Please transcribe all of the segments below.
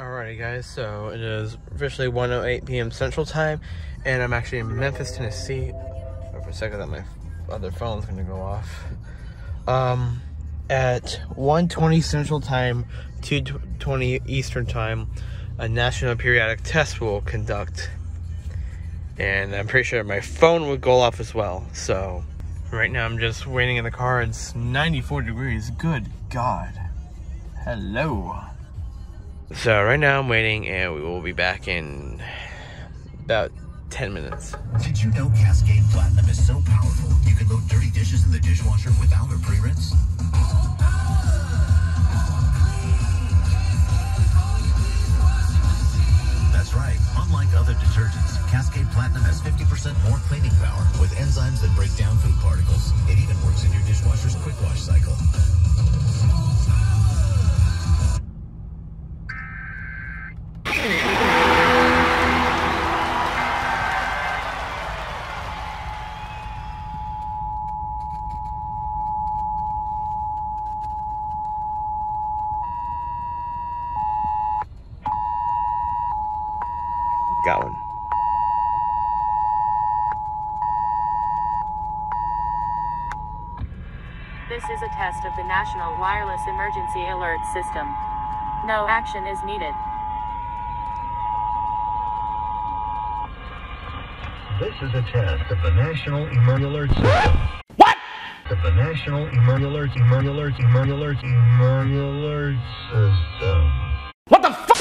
Alrighty guys, so it is officially 1:08 p.m. Central Time, and I'm actually in Memphis, Tennessee. Oh, for a second, that my other phone's gonna go off. At 1:20 Central Time, 2:20 Eastern Time, a national periodic test will conduct. And I'm pretty sure my phone would go off as well. So right now I'm just waiting in the car. It's 94 degrees. Good God. Hello. So right now I'm waiting, and we will be back in about 10 minutes. Did you know Cascade Platinum is so powerful you can load dirty dishes in the dishwasher without a pre-rinse? That's right. Unlike other detergents, Cascade Platinum has 50% more cleaning power with enzymes that break down food particles. It even works in your dishwasher's quick wash cycle. Got one. This is a test of the National Wireless Emergency Alert System. No action is needed. This is a test of the National Emergency Alert System. What? Of the National Emergency Alert System. What the fuck?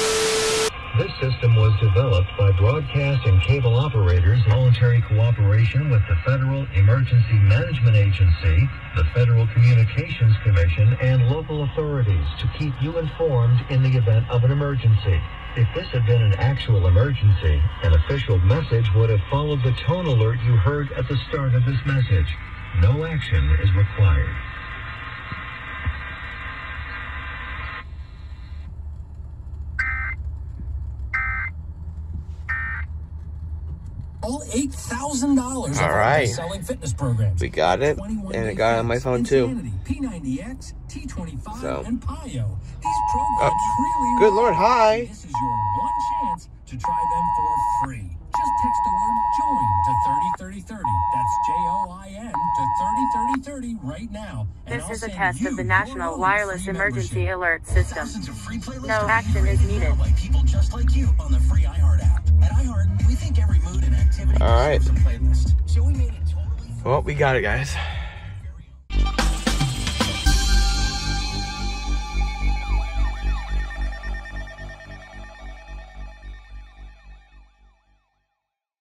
This system was developed by broadcast and cable operators in voluntary cooperation with the Federal Emergency Management Agency, the Federal Communications Commission, and local authorities to keep you informed in the event of an emergency. If this had been an actual emergency, an official message would have followed the tone alert you heard at the start of this message. No action is required. All $8,000 All right. selling fitness programs. We got it, and it got on my phone too. P90X, T25, So. and PIO. These programs really Good Lord, hi. This is your one chance to try them for free. Just text the word JOIN to 303030. That's JOIN to 303030 right now. This is a test of the National Wireless Emergency Alert System. No action is needed. By people just like you on the free iHeart app. At iHeart, we think every mood and activity All right. deserves a playlist. So we made it totally. Well, we got it, guys.